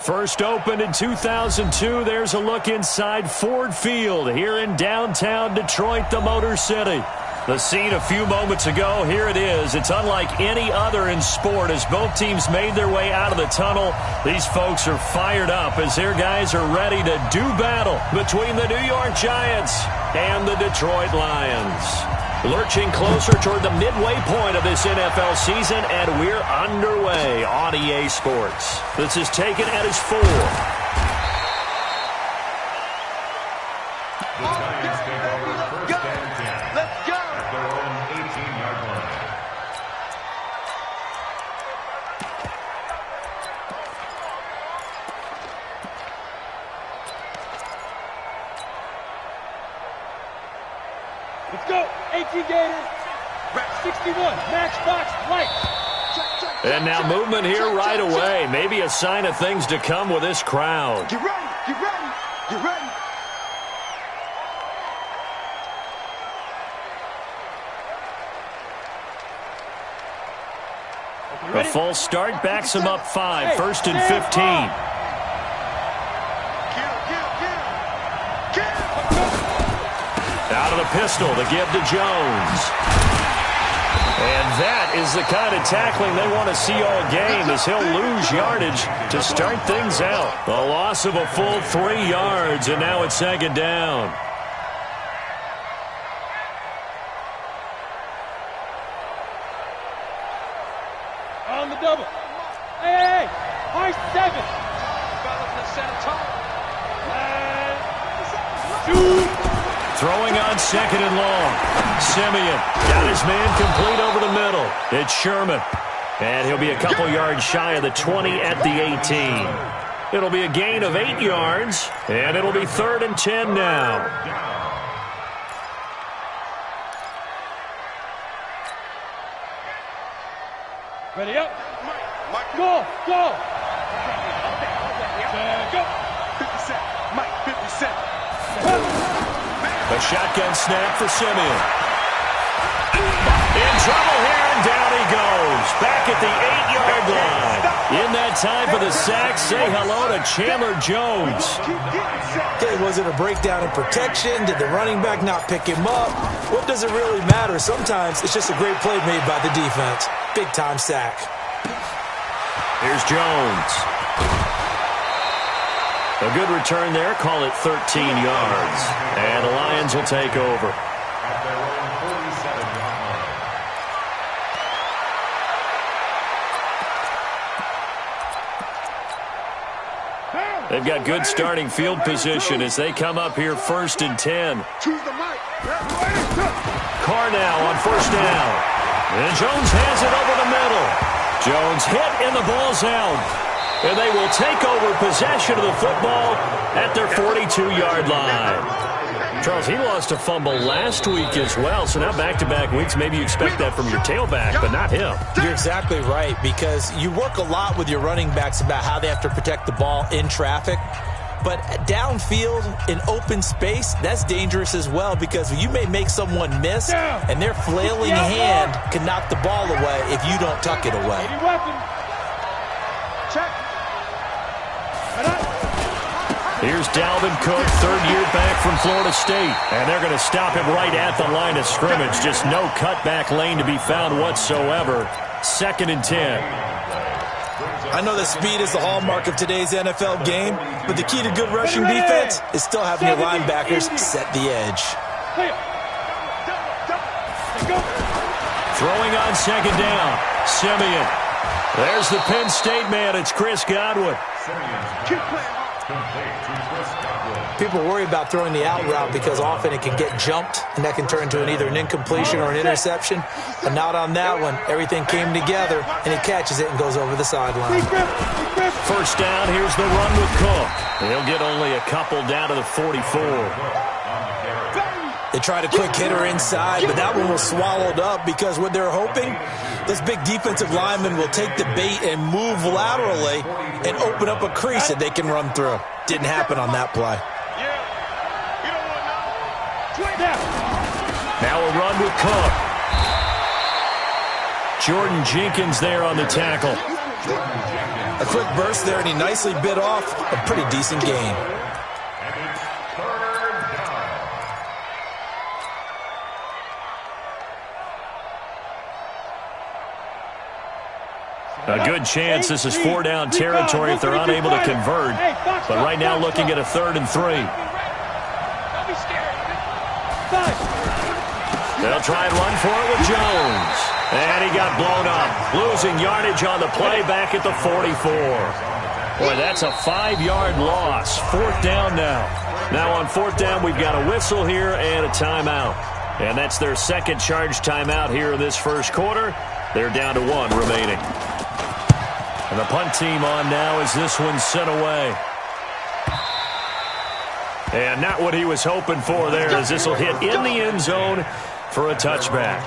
First opened in 2002, there's a look inside Ford Field here in downtown Detroit, the Motor City. The scene a few moments ago, here it is. It's unlike any other in sport as both teams made their way out of the tunnel. These folks are fired up as their guys are ready to do battle between the New York Giants and the Detroit Lions. Lurching closer toward the midway point of this NFL season, and we're underway on EA Sports. This is taken at his 4. Let's go, 18 Gators, 61, matchbox, right. And now movement here right away. Maybe a sign of things to come with this crowd. Get ready, get ready, get ready. A false start backs him up 5, first and 15. Out of the pistol, the give to Jones. And that is the kind of tackling they want to see all game as he'll lose yardage to start things out. A loss of a full 3 yards, and now it's second down. On the double. Hey, high 7. Throwing on second and long. Simeon got his man complete over the middle. It's Sherman. And he'll be a couple yards shy of the 20 at the 18. It'll be a gain of 8 yards, and it'll be 3rd and 10 now. Ready up. Go, go. Go. 50 Cent. Mike, 50 Cent. A shotgun snap for Simeon. In trouble here, and down he goes. Back at the 8-yard line. In that time for the sack, say hello to Chandler Jones. Okay, was it a breakdown in protection? Did the running back not pick him up? What does it really matter? Sometimes it's just a great play made by the defense. Big-time sack. Here's Jones. A good return there. Call it 13 yards. And the Lions will take over. They've got good starting field position as they come up here 1st and 10. Carr now on 1st down. And Jones has it over the middle. Jones hit and the ball's out. And they will take over possession of the football at their 42-yard line. Charles, he lost a fumble last week as well, so now back-to-back weeks, maybe you expect that from your tailback, but not him. You're exactly right, because you work a lot with your running backs about how they have to protect the ball in traffic. But downfield, in open space, that's dangerous as well, because you may make someone miss, and their flailing hand can knock the ball away if you don't tuck it away. Here's Dalvin Cook, 3rd year back from Florida State. And they're going to stop him right at the line of scrimmage. Just no cutback lane to be found whatsoever. 2nd and 10. I know that speed is the hallmark of today's NFL game, but the key to good rushing defense is still having your linebackers set the edge. Throwing on 2nd down. Simeon. There's the Penn State man. It's Chris Godwin. People worry about throwing the out route because often it can get jumped, and that can turn into either an incompletion or an interception. But not on that one. Everything came together, and he catches it and goes over the sideline. 1st down, here's the run with Cook. He'll get only a couple down to the 44. They tried a quick hitter inside, but that one was swallowed up because what they're hoping, those big defensive linemen will take the bait and move laterally and open up a crease that they can run through. Didn't happen on that play. Now a run with Cook. Jordan Jenkins there on the tackle. A quick burst there, and he nicely bit off a pretty decent gain. A good chance this is 4-down territory if they're unable to convert. But right now looking at a 3rd and 3. They'll try and run for it with Jones. And he got blown up. Losing yardage on the play back at the 44. Boy, that's a 5-yard loss. 4th down now. Now on 4th down, we've got a whistle here and a timeout. And that's their second charge timeout here in this first quarter. They're down to 1 remaining. And the punt team on now as this one's sent away. And not what he was hoping for there, as this will hit in the end zone for a touchback.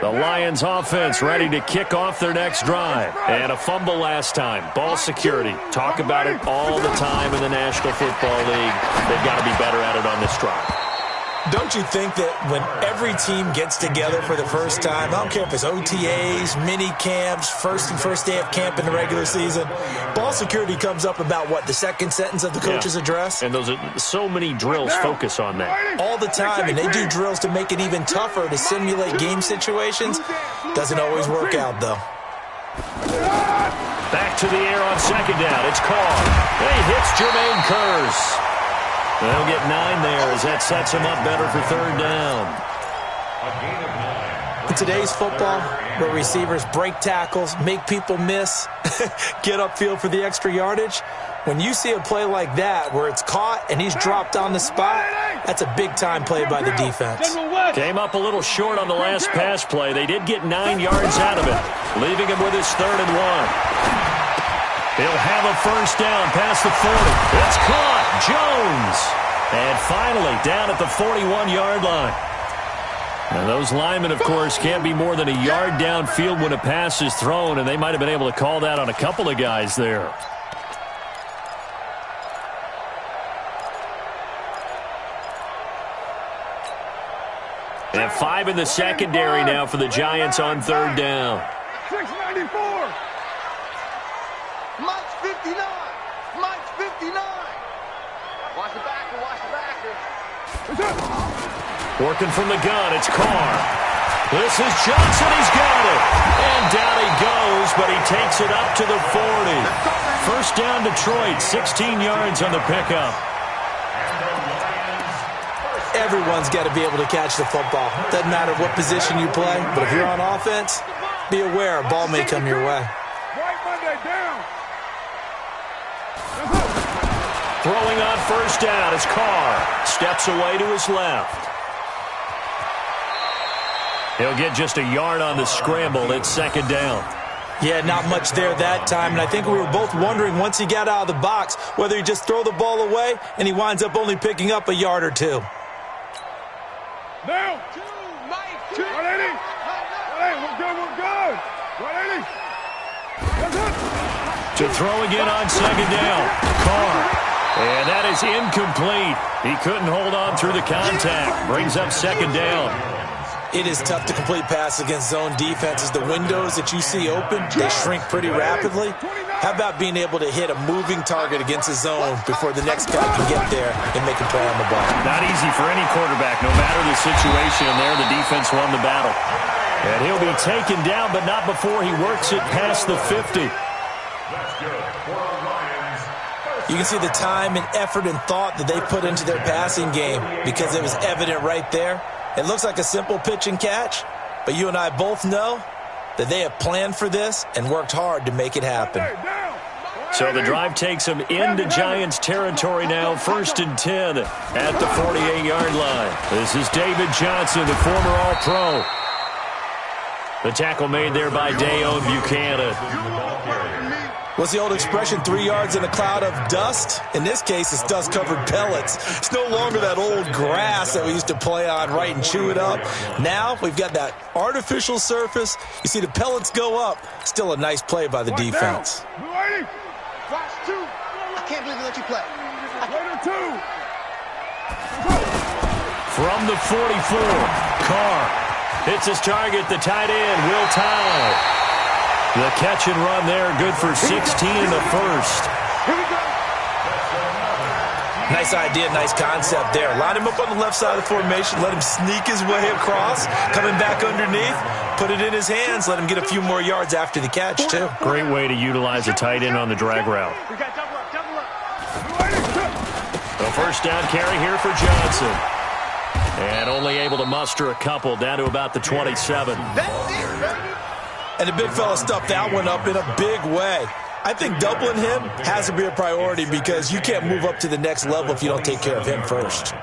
The Lions offense ready to kick off their next drive. And a fumble last time. Ball security. Talk about it all the time in the National Football League. They've got to be better at it on this drive. Don't you think that when every team gets together for the first time, I don't care if it's OTAs, mini camps, first day of camp in the regular season, ball security comes up about what, the second sentence of the coach's address? And those are so many drills focus on that. All the time, and they do drills to make it even tougher to simulate game situations. Doesn't always work out, though. Back to the air on 2nd down. It's Carr. He hits Jermaine Kearse. They'll get 9 there as that sets him up better for 3rd down. In today's football, where receivers break tackles, make people miss, get upfield for the extra yardage, when you see a play like that where it's caught and he's dropped on the spot, that's a big-time play by the defense. Came up a little short on the last pass play. They did get 9 yards out of it, leaving him with his 3rd and 1. He'll have a 1st down past the 40. It's caught. Jones. And finally down at the 41-yard line. Now those linemen, of course, can't be more than a yard downfield when a pass is thrown, and they might have been able to call that on a couple of guys there. And 5 in the secondary now for the Giants on 3rd down. 694. Mike's 59. Mike's 59. Watch the backer. Watch the backer. Working from the gun, it's Carr. This is Johnson. He's got it. And down he goes, but he takes it up to the 40. 1st down Detroit, 16 yards on the pickup. Everyone's got to be able to catch the football. Doesn't matter what position you play, but if you're on offense, be aware a ball may come your way. Throwing on 1st down is Carr. Steps away to his left. He'll get just a yard on the scramble. It's 2nd down. Yeah, not much there that time, and I think we were both wondering once he got out of the box whether he just throw the ball away and he winds up only picking up a yard or 2. Now, 180. 180. We're good. 180. To throw again on 2nd down. Carr. And that is incomplete. He couldn't hold on through the contact. Brings up 2nd down. It is tough to complete passes against zone defenses. The windows that you see open, they shrink pretty rapidly. How about being able to hit a moving target against a zone before the next guy can get there and make a play on the ball? Not easy for any quarterback, no matter the situation. And there, the defense won the battle. And he'll be taken down, but not before he works it past the 50. You can see the time and effort and thought that they put into their passing game because it was evident right there. It looks like a simple pitch and catch, but you and I both know that they have planned for this and worked hard to make it happen. So the drive takes them into Giants territory now, 1st and 10 at the 48-yard line. This is David Johnson, the former All-Pro. The tackle made there by Dayon Buchanan. What's the old expression, 3 yards in a cloud of dust? In this case, it's dust-covered pellets. It's no longer that old grass that we used to play on, right, and chew it up. Now we've got that artificial surface. You see the pellets go up. Still a nice play by the defense. Flash 2. I can't believe they let you play. Later 2. From the 44, Carr hits his target, the tight end, Will Tye. The catch and run there, good for 16 in the first. Here we go. Nice idea, nice concept there. Line him up on the left side of the formation, let him sneak his way across, coming back underneath, put it in his hands, let him get a few more yards after the catch, too. Great way to utilize a tight end on the drag route. We got double up, double up. The first down carry here for Johnson. And only able to muster a couple, down to about the 27. That's it, baby. And the big fella stuffed that one up in a big way. I think doubling him has to be a priority because you can't move up to the next level if you don't take care of him first.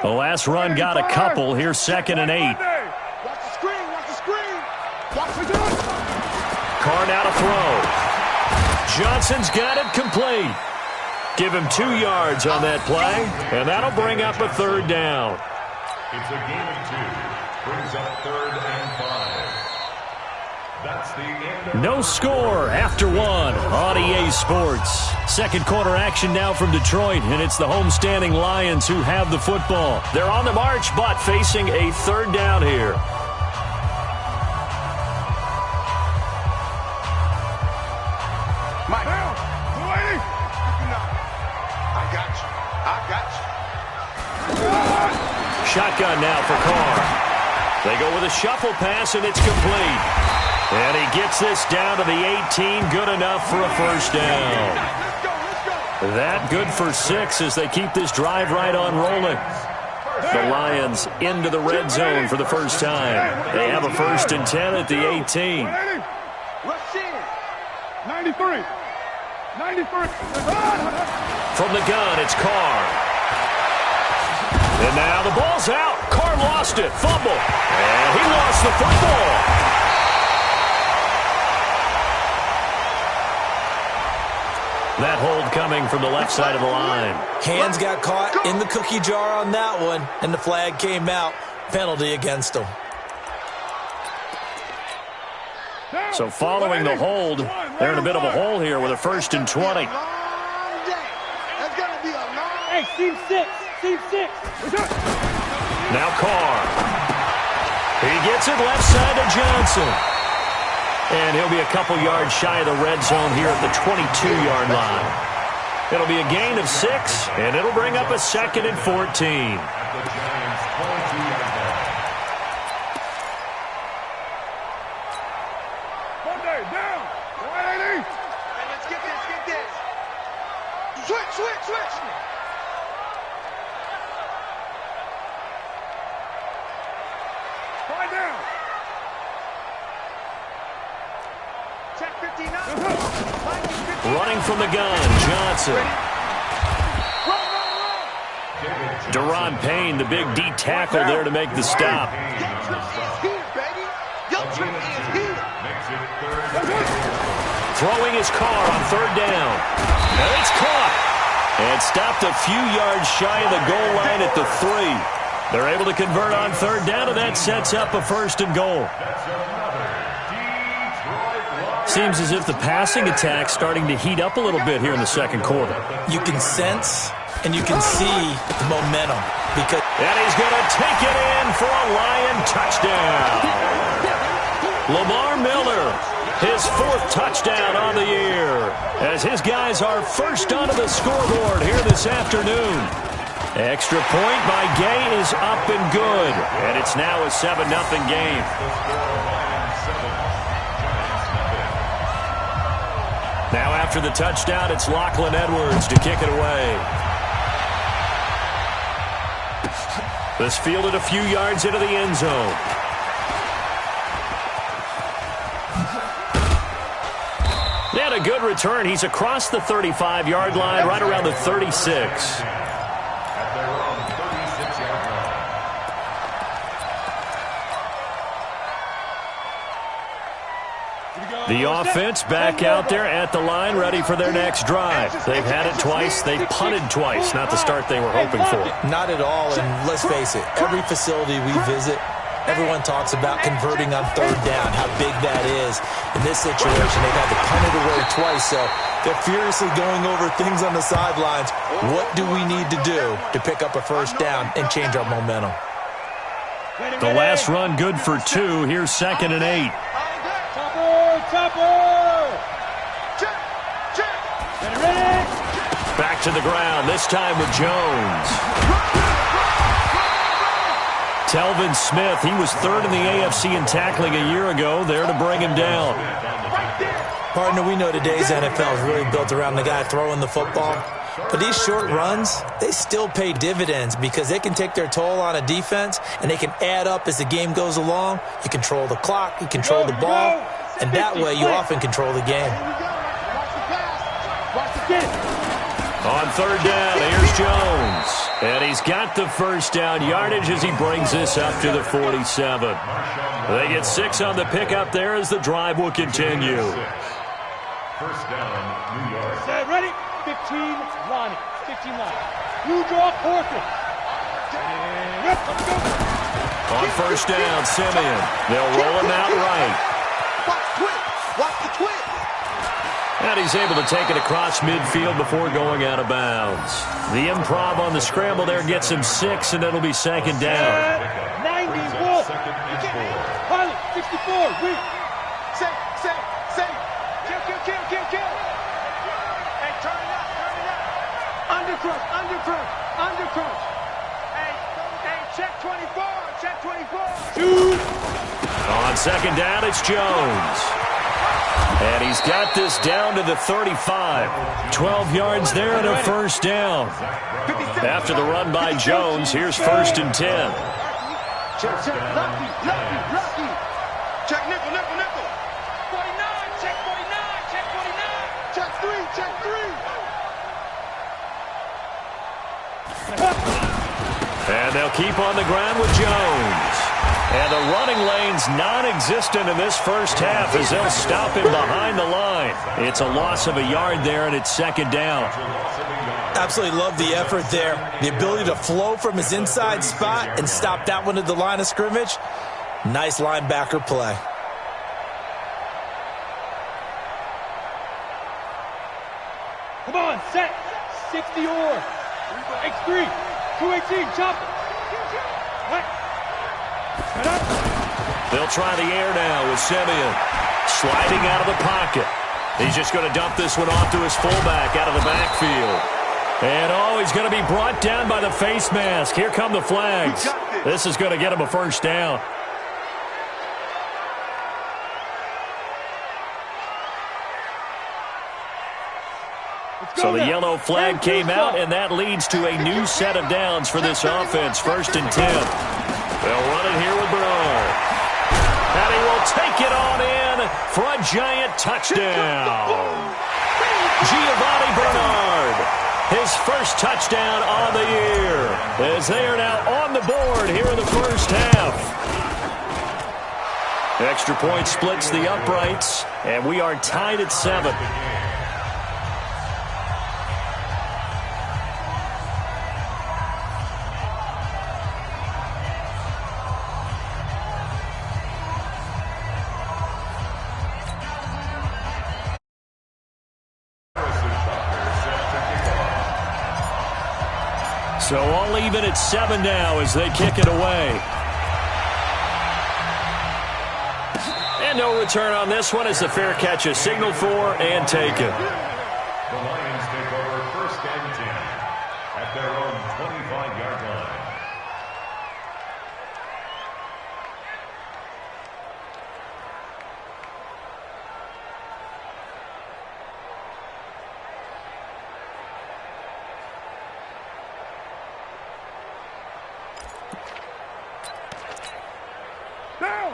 The last run got a couple. Here's 2nd and 8. Watch the screen, watch the screen. Watch the gun. Carr now to throw. Johnson's got it complete. Give him 2 yards on that play, and that'll bring up a 3rd down. It's a gain of 2. Brings up 3rd and 5. That's the end of No score after 1 on EA Sports. Second quarter action now from Detroit, and it's the homestanding Lions who have the football. They're on the march, but facing a 3rd down here. Mike. Down. I got you. I got you. Shotgun now for Carr. They go with a shuffle pass, and it's complete. And he gets this down to the 18, good enough for a first down. Let's go. That good for 6 as they keep this drive right on rolling. The Lions into the red zone for the first time. They have a 1st and 10 at the 18. Rush in. 93. From the gun, it's Carr. And now the ball's out. Carr lost it. Fumble. And he lost the football. That hold coming from the left side of the line. Hands got caught in the cookie jar on that one, and the flag came out. Penalty against him. So following the hold, they're in a bit of a hole here with a 1st and 20. That's going to be a long. Hey, Team 6. Now Carr. He gets it left side to Johnson. And he'll be a couple yards shy of the red zone here at the 22-yard line. It'll be a gain of 6, and it'll bring up a 2nd and 14. Monday, down. 180. Hey, let's get this. Switch. Slide down. Check 59. Running from the gun, Johnson. Run. Deron Payne, the big D tackle there to make the stop. Throwing his Carr on 3rd down. And it's caught. And stopped a few yards shy of the goal line at the 3. They're able to convert on 3rd down, and that sets up a 1st and goal. Seems as if the passing attack's starting to heat up a little bit here in the second quarter. You can sense and you can see the momentum. And he's going to take it in for a Lion touchdown. Lamar Miller, his 4th touchdown on the year, as his guys are first onto the scoreboard here this afternoon. Extra point by Gay is up and good, and it's now a 7-0 game. Now after the touchdown, it's Lachlan Edwards to kick it away. This fielded a few yards into the end zone. And a good return. He's across the 35-yard line, right around the 36. The offense back out there at the line, ready for their next drive. They've had it twice. They've punted twice. Not the start they were hoping for. Not at all, and let's face it, every facility we visit, everyone talks about converting on third down, how big that is. In this situation, they've had to punt it away twice, so they're furiously going over things on the sidelines. What do we need to do to pick up a first down and change our momentum? The last run good for 2. Here's 2nd and 8. Back to the ground, this time with Jones. Telvin Smith, he was 3rd in the AFC in tackling a year ago, there to bring him down. Partner, we know today's NFL is really built around the guy throwing the football. But these short runs, they still pay dividends because they can take their toll on a defense and they can add up as the game goes along. You control the clock, you control the ball, and that way you often control the game. On 3rd down, here's Jones. And he's got the first down yardage as he brings this up to the 47. They get 6 on the pickup there as the drive will continue. First down, New York. Set, ready? 15 line. 15 line. You draw portrait. Let's go. On first down, Simeon. They'll roll him out right. Watch the twist. Watch the twist. And he's able to take it across midfield before going out of bounds. The improv on the scramble there gets him 6, and it'll be 2nd down. 90, Wolf. Pilot, 64, read. Say. Kill. Hey, turn it up. Undercrunch. Hey, check 24. Shoot. On 2nd down, it's Jones. And he's got this down to the 35. 12 yards there and a first down. After the run by Jones, here's 1st and 10. Check. Lucky. Check nickel. 49, check 49. Check 3. And they'll keep on the ground with Jones. And the running lane's non-existent in this first half as they'll stop him behind the line. It's a loss of a yard there, and it's 2nd down. Absolutely love the effort there. The ability to flow from his inside spot and stop that one at the line of scrimmage. Nice linebacker play. Come on, set. 60 or. X3. 218, chop it. They'll try the air now with Simeon. Sliding out of the pocket. He's just going to dump this one off to his fullback out of the backfield. And, he's going to be brought down by the face mask. Here come the flags. This is going to get him a first down. So the yellow flag came out, and that leads to a new set of downs for this offense. 1st and 10. They'll run it here with Bernard. And he will take it on in for a giant touchdown. Giovanni Bernard, his first touchdown on the year, as they are now on the board here in the first half. Extra point splits the uprights, and we are tied at 7. So all even at 7 now as they kick it away. And no return on this one as the fair catch is signaled for and taken. The Lions take over 1st and 10 at their own 25-yard line.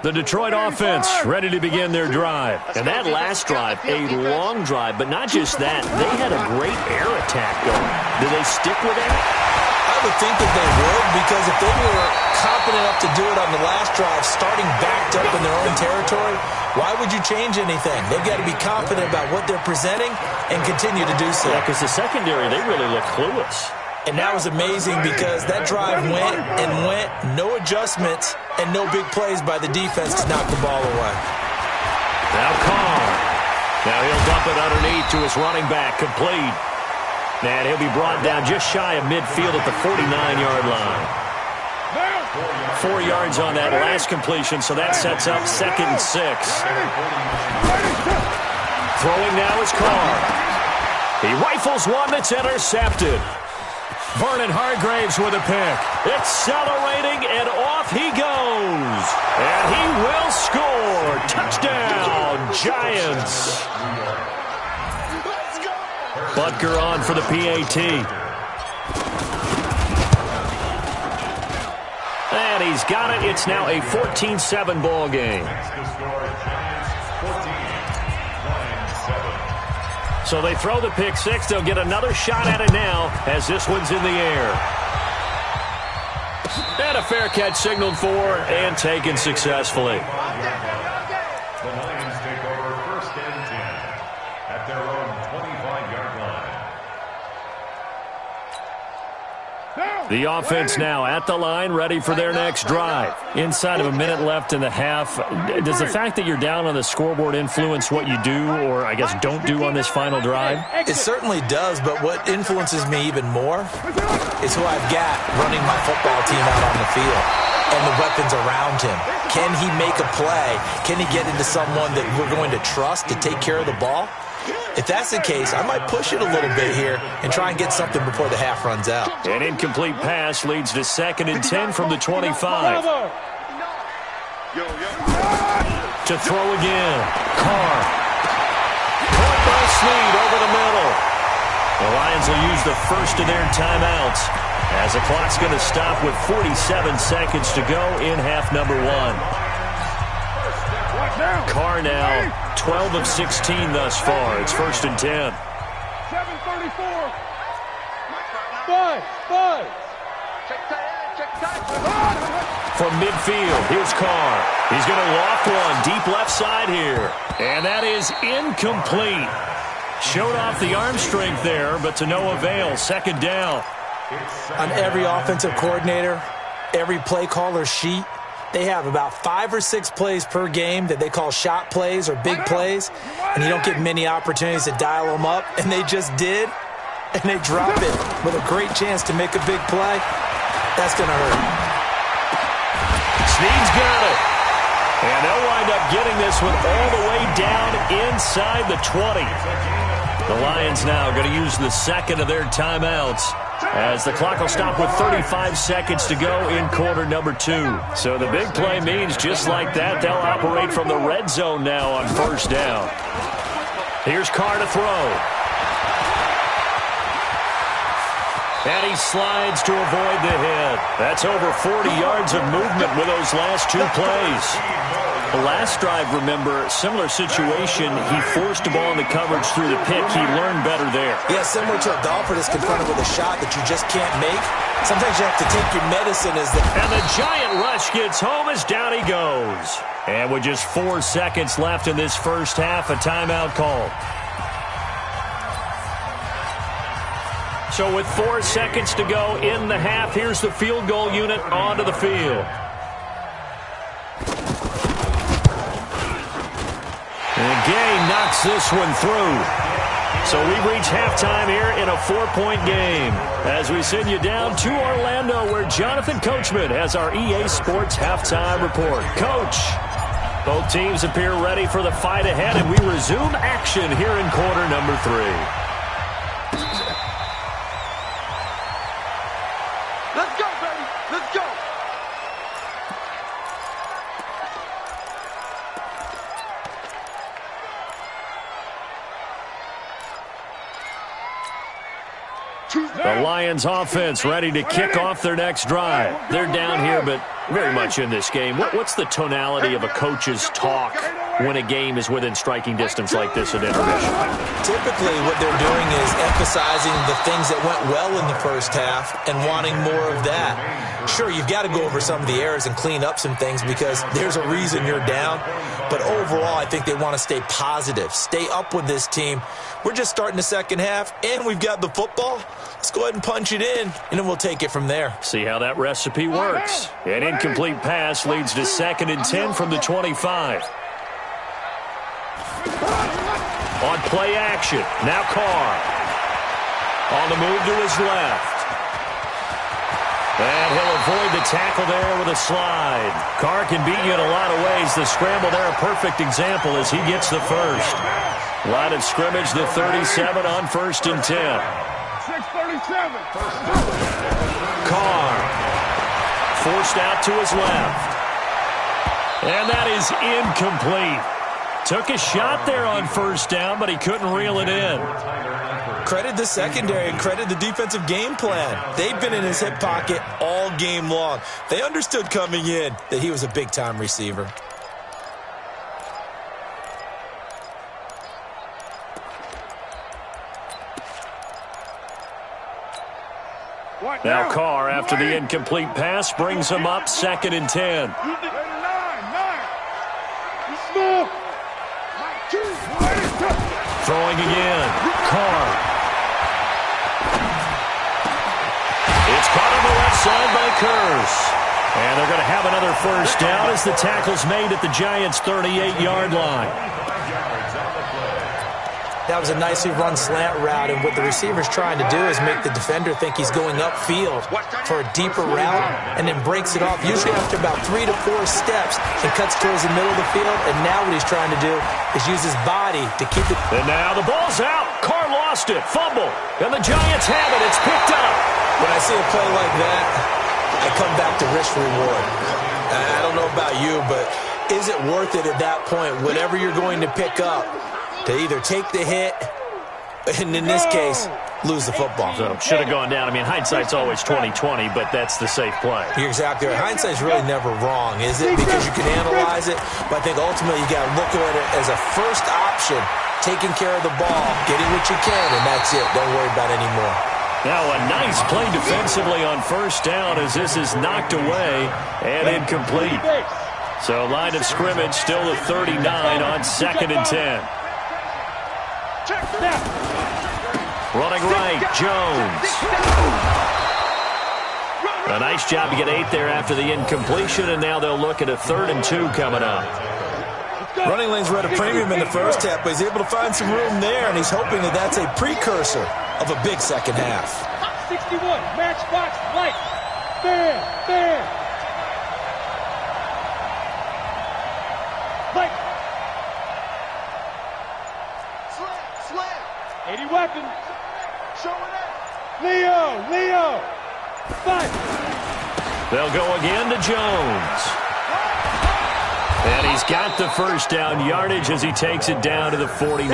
The Detroit offense ready to begin their drive. And that last drive, a long drive, but not just that. They had a great air attack going. Do they stick with that? I would think that they would, because if they were confident enough to do it on the last drive, starting backed up in their own territory, why would you change anything? They've got to be confident about what they're presenting and continue to do so. Yeah, because the secondary, they really look clueless. And that was amazing because that drive went and went, no adjustments, and no big plays by the defense to knock the ball away. Now Carr. Now he'll dump it underneath to his running back, complete. And he'll be brought down just shy of midfield at the 49-yard line. 4 yards on that last completion, so that sets up 2nd and 6. Throwing now is Carr. He rifles one that's intercepted. Vernon Hargraves with a pick. Accelerating, and off he goes. And he will score. Touchdown, Giants. Butker on for the PAT. And he's got it. It's now a 14-7 ball game. So they throw the pick six. They'll get another shot at it now as this one's in the air. And a fair catch signaled for and taken successfully. The Lions take over 1st and 10 at their own 25-yard line. The offense now at the line, ready for their next drive. Inside of a minute left in the half, does the fact that you're down on the scoreboard influence what you do, or I guess don't do on this final drive? It certainly does, but what influences me even more is who I've got running my football team out on the field and the weapons around him. Can he make a play? Can he get into someone that we're going to trust to take care of the ball? If that's the case, I might push it a little bit here and try and get something before the half runs out. An incomplete pass leads to 2nd and 10 from the 25. To throw again. Carr. Caught by Snead over the middle. The Lions will use the first of their timeouts as the clock's going to stop with 47 seconds to go in half number one. Carr now 12 of 16 thus far. It's 1st and 10. 7:34. 5. From midfield, here's Carr. He's going to loft one deep left side here. And that is incomplete. Showed off the arm strength there, but to no avail. 2nd down. On every offensive coordinator, every play caller sheet, they have about 5 or 6 plays per game that they call shot plays or big plays, and you don't get many opportunities to dial them up, and they just did, and they drop it with a great chance to make a big play. That's going to hurt. Snead's got it. And they'll wind up getting this one all the way down inside the 20. The Lions now going to use the 2nd of their timeouts as the clock will stop with 35 seconds to go in quarter number 2. So the big play means just like that, they'll operate from the red zone now on 1st down. Here's Carr to throw. And he slides to avoid the hit. That's over 40 yards of movement with those last 2 plays. The last drive, remember, similar situation. He forced the ball in the coverage through the pick. He learned better there. Yeah, similar to a golfer that's confronted with a shot that you just can't make. Sometimes you have to take your medicine as the... And the giant rush gets home as down he goes. And with just 4 seconds left in this first half, a timeout call. So with 4 seconds to go in the half, here's the field goal unit onto the field. And Gay knocks this one through. So we reach halftime here in a 4-point game as we send you down to Orlando where Jonathan Coachman has our EA Sports halftime report. Coach, both teams appear ready for the fight ahead, and we resume action here in quarter number 3. Let's go, baby. Let's go. The Lions offense ready to kick off their next drive. They're down here, but very much in this game. What's the tonality of a coach's talk when a game is within striking distance like this at intermission? Typically, what they're doing is emphasizing the things that went well in the first half and wanting more of that. Sure, you've got to go over some of the errors and clean up some things because there's a reason you're down. But overall, I think they want to stay positive, stay up with this team. We're just starting the second half, and we've got the football. Let's go ahead and punch it in, and then we'll take it from there. See how that recipe works. An incomplete pass leads to 2nd and 10 from the 25. On play action, now Carr. On the move to his left. And he'll avoid the tackle there with a slide. Carr can beat you in a lot of ways. The scramble there, a perfect example as he gets the first. Line of scrimmage, the 37 on 1st and 10. 6:37. Carr forced out to his left. And that is incomplete. Took a shot there on 1st down, but he couldn't reel it in. Credit the secondary and credit the defensive game plan. They've been in his hip pocket all game long. They understood coming in that he was a big-time receiver. Now Carr, after the incomplete pass, brings him up 2nd and 10. Throwing again. Carr. It's caught on the left side by Curse. And they're going to have another 1st down as the tackle's made at the Giants' 38-yard line. That was a nicely run slant route, and what the receiver's trying to do is make the defender think he's going upfield for a deeper route and then breaks it off, usually after about 3 to 4 steps, and cuts towards the middle of the field. And now what he's trying to do is use his body to keep it. And now the ball's out. Carr lost it. Fumble. And the Giants have it. It's picked up. When I see a play like that, I come back to risk reward. I don't know about you, but is it worth it at that point, whatever you're going to pick up, to either take the hit and, in this case, lose the football? So should have gone down. I mean, hindsight's always 20/20, but that's the safe play. You're exactly right. Hindsight's really never wrong, is it? Because you can analyze it, but I think ultimately you got to look at it as a first option, taking care of the ball, getting what you can, and that's it. Don't worry about any more. Now a nice play defensively on 1st down as this is knocked away and incomplete. So line of scrimmage still the 39 on 2nd and 10. Running right, Jones. A nice job to get 8 there after the incompletion, and now they'll look at a 3rd and 2 coming up. Running lanes were at a premium in the first half, but he's able to find some room there, and he's hoping that that's a precursor of a big second half. 61, matchbox, light. Fair. Light. Slam. 80 weapons. Showing it. Leo. 5. They'll go again to Jones. And he's got the 1st down yardage as he takes it down to the 49.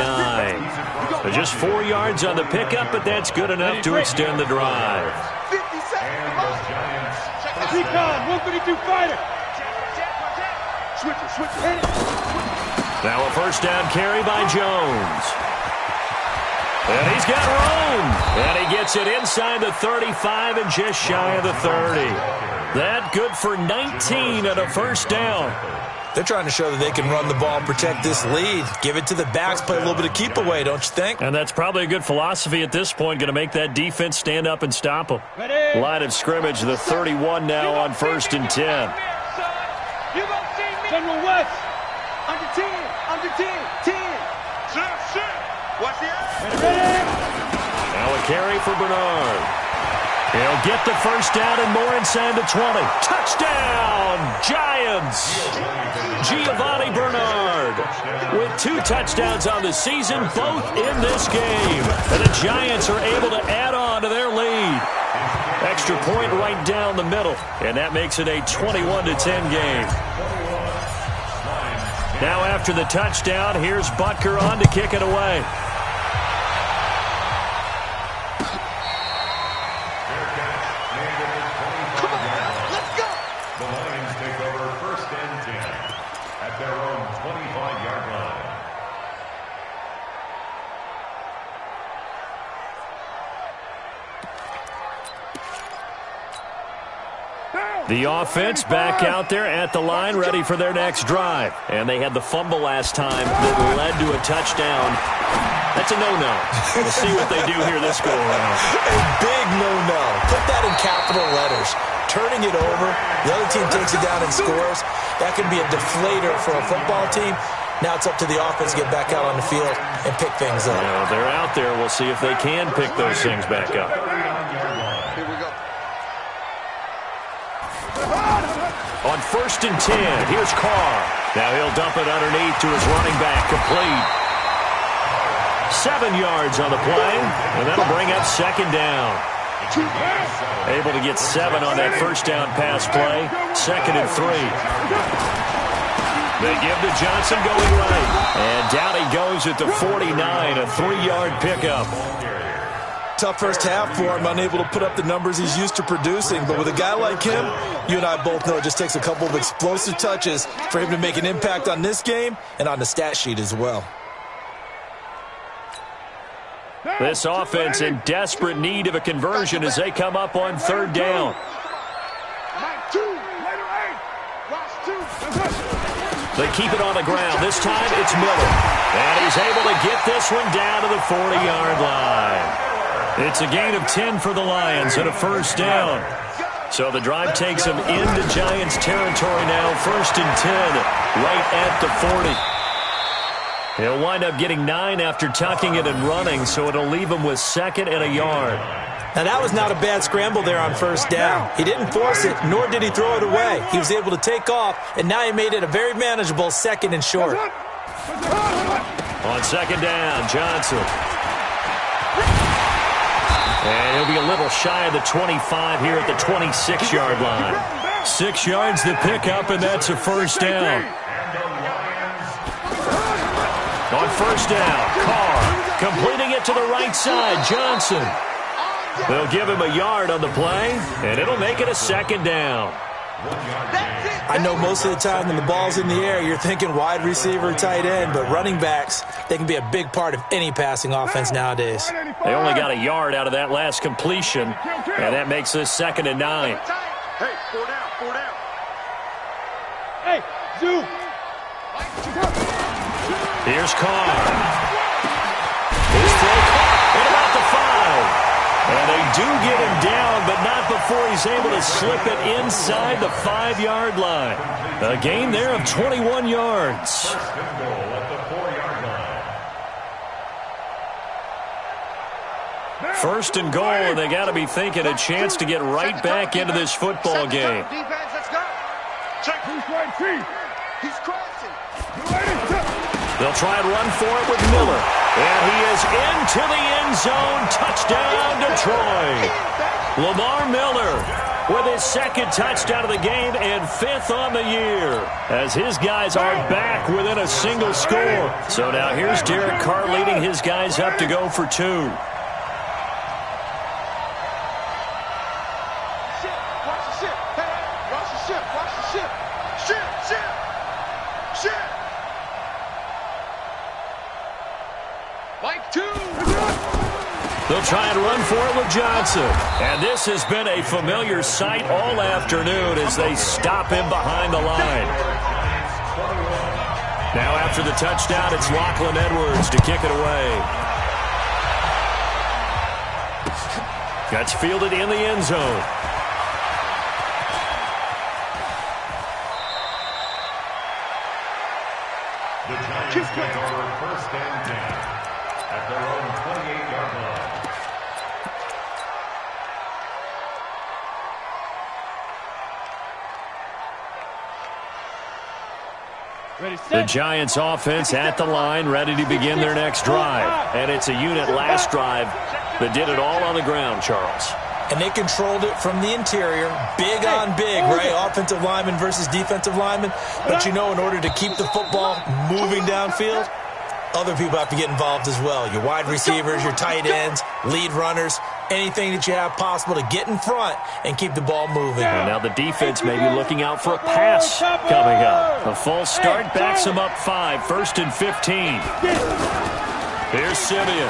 Just 4 yards on the pickup, but that's good enough to extend the drive. 50 seconds. Recon, 132 fighter. Switch it. Now a 1st down carry by Jones. And he's got room. And he gets it inside the 35 and just shy of the 30. That good for 19 and a 1st down. They're trying to show that they can run the ball and protect this lead. Give it to the backs, play a little bit of keep away, don't you think? And that's probably a good philosophy at this point, going to make that defense stand up and stop them. Line of scrimmage, the 31 now on 1st and 10. General West. Under 10. Watch the Now a carry for Bernard. He'll get the 1st down and more inside the 20. Touchdown, Giants! Giovanni Bernard with 2 touchdowns on the season, both in this game. And the Giants are able to add on to their lead. Extra point right down the middle, and that makes it a 21-10 game. Now after the touchdown, here's Butker on to kick it away. The Lions take over 1st and 10 at their own 25-yard The offense back out there at the line, ready for their next drive. And they had the fumble last time that led to a touchdown. That's a no-no. We'll see what they do here this go-around. A big no-no. Put that in capital letters. Turning it over, the other team takes it down and scores. That can be a deflator for a football team. Now it's up to the offense to get back out on the field and pick things up. Well, they're out there. We'll see if they can pick those things back up. Here we go. On 1st and 10, here's Carr. Now he'll dump it underneath to his running back, complete. 7 yards on the play, and that'll bring up 2nd down. Able to get 7 on that first down pass play. 2nd and 3. They give to Johnson going right. And down he goes at the 49, a 3-yard pickup. Tough first half for him, unable to put up the numbers he's used to producing. But with a guy like him, you and I both know it just takes a couple of explosive touches for him to make an impact on this game and on the stat sheet as well. This offense in desperate need of a conversion as they come up on 3rd down. They keep it on the ground. This time it's Miller. And he's able to get this one down to the 40-yard line. It's a gain of 10 for the Lions and a 1st down. So the drive takes them into Giants territory now. 1st and 10, right at the 40. He'll wind up getting 9 after tucking it and running, so it'll leave him with 2nd and a yard. Now, that was not a bad scramble there on 1st down. He didn't force it, nor did he throw it away. He was able to take off, and now he made it a very manageable 2nd and short. On 2nd down, Johnson. And he'll be a little shy of the 25 here at the 26-yard line. 6 yards to pick up, and that's a 1st down. On 1st down, Carr completing it to the right side, Johnson. They'll give him a yard on the play, and it'll make it a 2nd down. I know most of the time when the ball's in the air, you're thinking wide receiver, tight end, but running backs, they can be a big part of any passing offense nowadays. They only got a yard out of that last completion, and that makes this 2nd and 9. Hey, 4 down, 4 down. Hey, Zoo. Here's Carr. His throw caught at about the 5. And they do get him down, but not before he's able to slip it inside the 5-yard line. A gain there of 21 yards. First and goal, and they got to be thinking a chance to get right back into this football game. Defense, let's go. Check. Who's right feet? He's crossing. They'll try and run for it with Miller. And he is into the end zone. Touchdown, Detroit. Lamar Miller with his 2nd touchdown of the game and 5th on the year, as his guys are back within a single score. So now here's Derek Carr leading his guys up to go for 2. Watch the ship. Hey, watch the ship. Watch the ship. Ship. Like 2. They'll try and run for it with Johnson. And this has been a familiar sight all afternoon as they stop him behind the line. Now after the touchdown, it's Lachlan Edwards to kick it away. That's fielded in the end zone. The Giants take over 1st and 10 at their own 28-yard line. The Giants offense at the line, ready to begin their next drive. And it's a unit last drive that did it all on the ground, Charles. And they controlled it from the interior, big on big, right? Offensive lineman versus defensive lineman. But, you know, in order to keep the football moving downfield, other people have to get involved as well. Your wide receivers, your tight ends, lead runners, anything that you have possible to get in front and keep the ball moving. And now the defense may be looking out for a pass coming up. The false start backs them up 5, 1st and 15. Here's Simeon.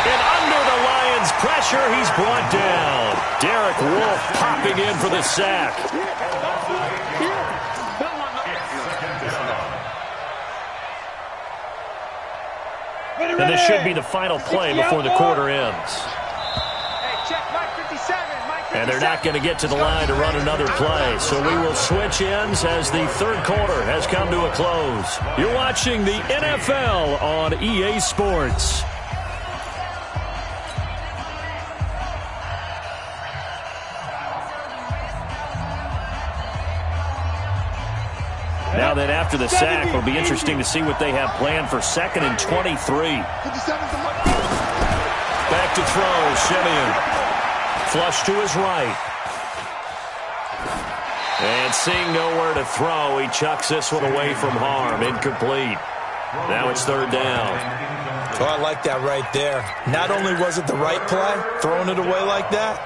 And under the Lions Evans, pressure, he's brought down. Derek Wolfe popping in for the sack. And this should be the final play before the quarter ends. And they're not going to get to the line to run another play. So we will switch ends as the third quarter has come to a close. You're watching the NFL on EA Sports. Now then, after the sack, it'll be interesting to see what they have planned for 2nd and 23. Back to throw, Simeon. Flush to his right. And seeing nowhere to throw, he chucks this one away from harm. Incomplete. Now it's 3rd down. Oh, I like that right there. Not only was it the right play, throwing it away like that,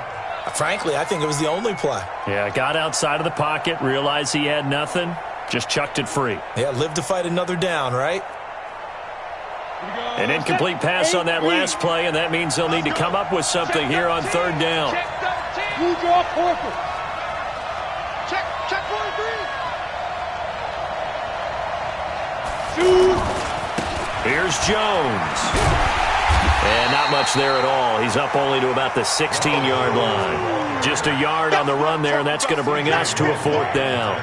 frankly, I think it was the only play. Yeah, got outside of the pocket, realized he had nothing, just chucked it free. Yeah, live to fight another down, right? An incomplete pass on that last play, and that means they'll need to come up with something here on 3rd down. You draw corporate. Check 43. Shoot. Here's Jones. And not much there at all. He's up only to about the 16-yard line. Just a yard on the run there, and that's going to bring us to a 4th down.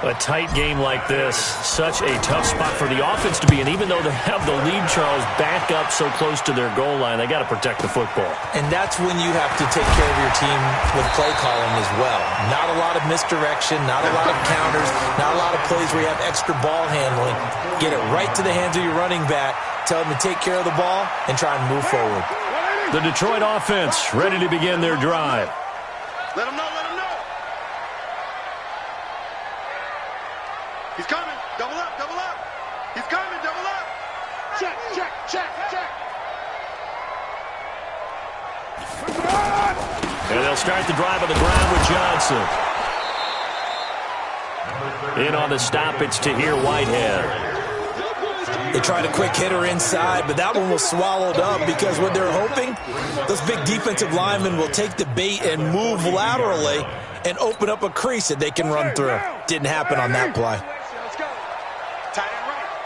A tight game like this, such a tough spot for the offense to be in. Even though they have the lead, Charles, back up so close to their goal line, they got to protect the football. And that's when you have to take care of your team with play calling as well. Not a lot of misdirection, not a lot of counters, not a lot of plays where you have extra ball handling. Get it right to the hands of your running back, tell them to take care of the ball, and try and move forward. The Detroit offense ready to begin their drive. Let him know. He's coming. Double up. He's coming. Double up. Check. And they'll start the drive on the ground with Johnson. In on the stop, it's Tahir Whitehead. They tried a quick hitter inside, but that one was swallowed up because what they're hoping, those big defensive linemen will take the bait and move laterally and open up a crease that they can run through. Didn't happen on that play.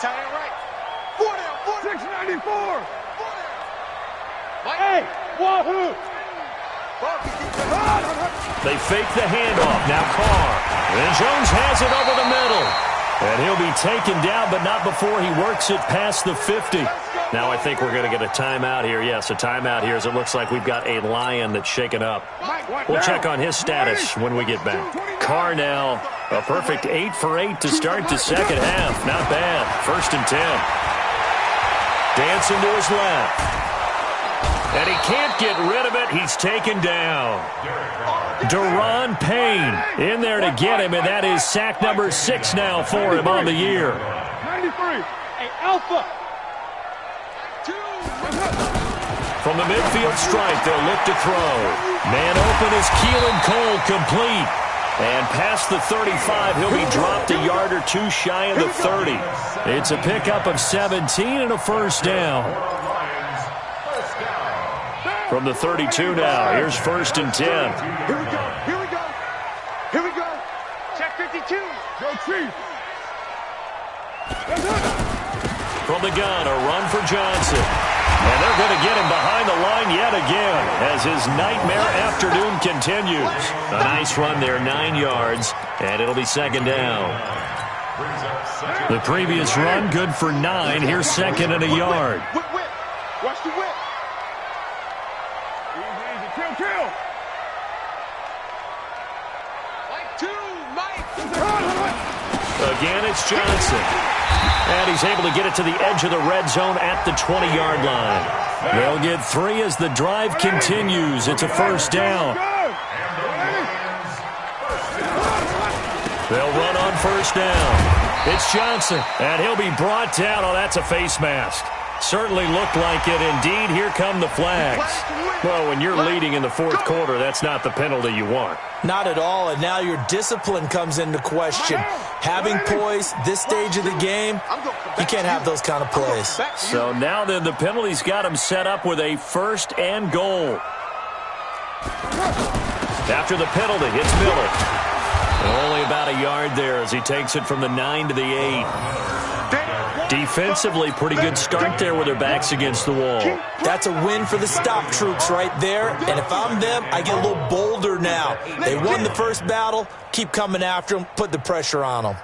Tight end right. 694. Hey, wahoo! They fake the handoff. Now Carr. And Jones has it over the middle. And he'll be taken down, but not before he works it past the 50. Now I think we're going to get a timeout here. Yes, a timeout here as it looks like we've got a Lion that's shaken up. We'll check on his status when we get back. Carr now, a perfect 8 for 8 to start the second half. Not bad. 1st and 10. Dancing to his left. And he can't get rid of it. He's taken down. Deron Payne in there to get him, and that is sack number 6 now for him on the year. 93. Hey, Alpha. From the midfield stripe, they'll look to throw. Man open is Keelan Cole, complete. And past the 35, he'll be dropped a yard or 2 shy of the 30. It's a pickup of 17 and a 1st down. From the 32 now, here's 1st and 10. Here we go. Check 52. Go Chief. From the gun, a run for Johnson. And they're going to get him behind the line yet again as his nightmare afternoon continues. A nice run there, 9 yards, and it'll be 2nd down. The previous run, good for 9. Here's 2nd and a yard. Whip. Watch the whip. Easy. Kill. Mike. Again, it's Johnson. And he's able to get it to the edge of the red zone at the 20-yard line. They'll get 3 as the drive continues. It's a 1st down. They'll run on 1st down. It's Johnson, and he'll be brought down. Oh, that's a face mask. Certainly looked like it. Indeed, here come the flags. Well, when you're leading in the fourth quarter, that's not the penalty you want. Not at all, and now your discipline comes into question. Having poise this stage of the game, you can't have those kind of plays. So now then, the penalty's got him set up with a 1st and goal. After the penalty, it's Miller. And only about a yard there as he takes it from the 9 to the 8. Defensively, pretty good start there with their backs against the wall. That's a win for the stop troops right there. And if I'm them, I get a little bolder now. They won the first battle. Keep coming after them. Put the pressure on them.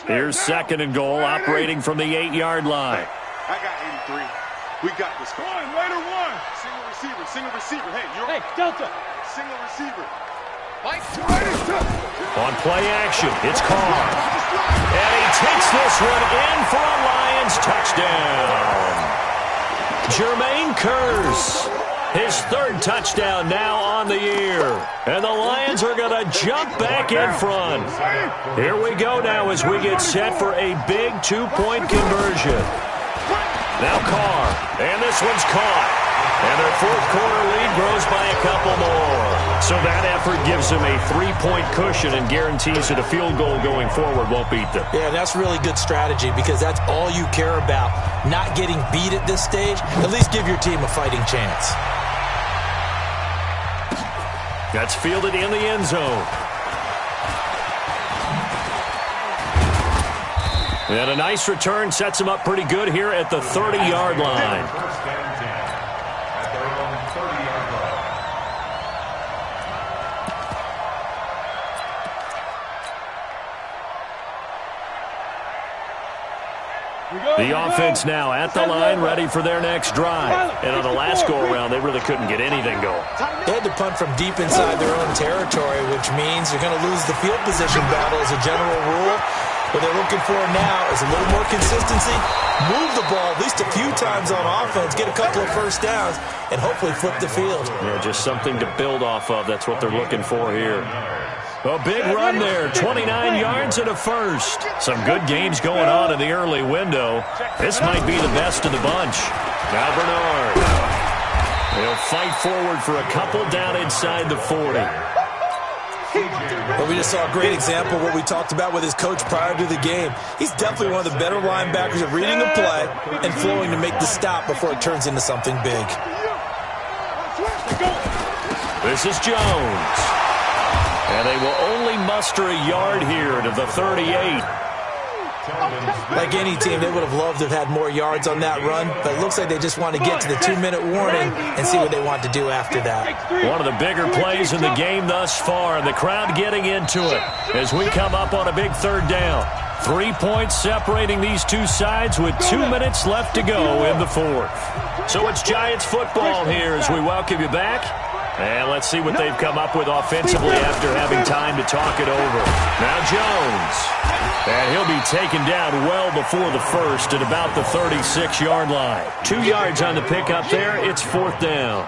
Here's 2nd and goal, operating from the 8-yard line. I got 83. We got this. One, later one. Single receiver. Hey, you're Hey, Delta. single receiver. On play action, it's Carr. And he takes this one in for a Lions touchdown. Jermaine Kearse, his 3rd touchdown now on the year. And the Lions are going to jump back in front. Here we go now as we get set for a big 2-point conversion. Now Carr, and this one's caught. And their fourth quarter lead grows by a couple more. So that effort gives them a 3-point cushion and guarantees that a field goal going forward won't beat them. Yeah, that's really good strategy because that's all you care about. Not getting beat at this stage. At least give your team a fighting chance. That's fielded in the end zone. And a nice return sets him up pretty good here at the 30-yard line. The offense now at the line, ready for their next drive. And on the last go-around, they really couldn't get anything going. They had to punt from deep inside their own territory, which means you're going to lose the field position battle as a general rule. What they're looking for now is a little more consistency, move the ball at least a few times on offense, get a couple of first downs, and hopefully flip the field. Yeah, just something to build off of. That's what they're looking for here. A big run there, 29 yards and a first. Some good games going on in the early window. This might be the best of the bunch. Now Bernard. He'll fight forward for a couple down inside the 40. But we just saw a great example of what we talked about with his coach prior to the game. He's definitely one of the better linebackers at reading the play and flowing to make the stop before it turns into something big. This is Jones. And they will only muster a yard here to the 38. Like any team, they would have loved to have had more yards on that run, but it looks like they just want to get to the 2-minute warning and see what they want to do after that. One of the bigger plays in the game thus far, and the crowd getting into it as we come up on a big 3rd down. 3 points separating these two sides with 2 minutes left to go in the 4th. So it's Giants football here as we welcome you back. And let's see what they've come up with offensively after having time to talk it over. Now Jones. And he'll be taken down well before the first at about the 36-yard line. 2 yards on the pickup there. It's 4th down.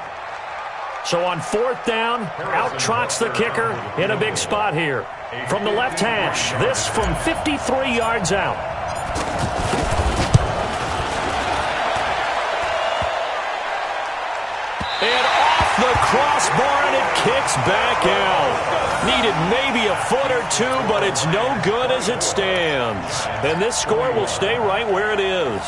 So on 4th down, out trots the kicker in a big spot here. From the left hash, this from 53 yards out. And off the crossbar, and it kicks back out. Needed maybe a foot or two, but it's no good as it stands. And this score will stay right where it is.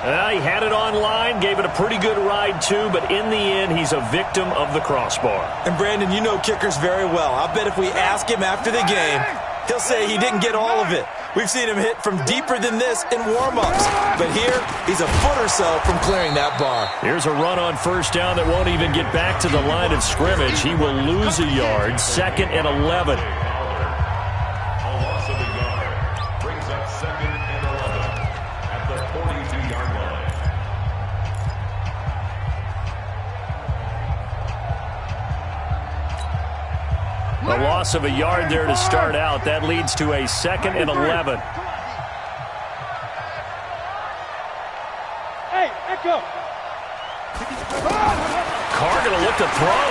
He had it online, gave it a pretty good ride too, but in the end, he's a victim of the crossbar. And Brandon, you know kickers very well. I bet if we ask him after the game, he'll say he didn't get all of it. We've seen him hit from deeper than this in warm-ups. But here, he's a foot or so from clearing that bar. Here's a run on 1st down that won't even get back to the line of scrimmage. He will lose a yard, 2nd and 11. A loss of a yard brings up 2nd and 11 at the 42-yard line. A loss of a yard there to start out. That leads to a 2nd and 11. Hey, Echo. Carr going to look to throw.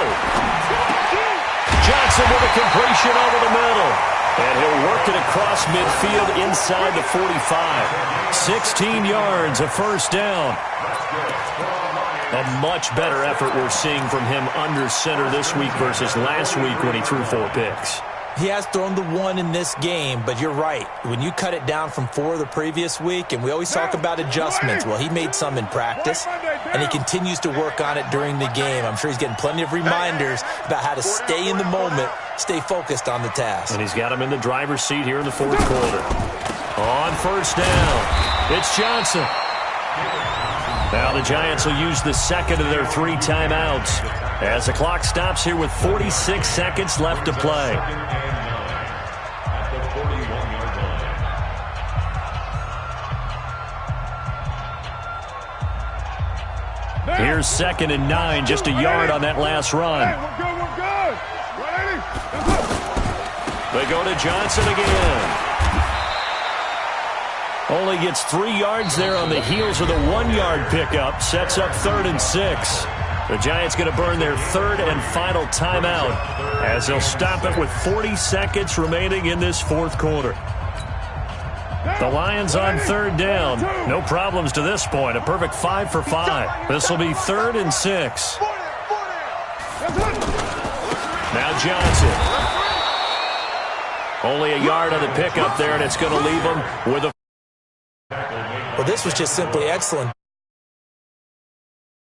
Johnson with a completion over the middle. And he'll work deflected across midfield inside the 45. 16 yards, a first down. A much better effort we're seeing from him under center this week versus last week when he threw 4 picks. He has thrown the 1 in this game, but you're right. When you cut it down from 4 the previous week, and we always talk about adjustments, well, he made some in practice, and he continues to work on it during the game. I'm sure he's getting plenty of reminders about how to stay in the moment, stay focused on the task. And he's got him in the driver's seat here in the 4th quarter. On first down, it's Johnson. Now the Giants will use the second of their 3 timeouts as the clock stops here with 46 seconds left to play. Here's 2nd and 9, just a yard on that last run. They go to Johnson again. Only gets 3 yards there on the heels of the 1-yard pickup. Sets up 3rd and 6. The Giants going to burn their 3rd and final timeout as they'll stop it with 40 seconds remaining in this 4th quarter. The Lions on 3rd down. No problems to this point. A perfect 5 for 5. This will be 3rd and 6. Now Johnson. Only a yard on the pickup there, and it's going to leave them with a... Well, this was just simply excellent.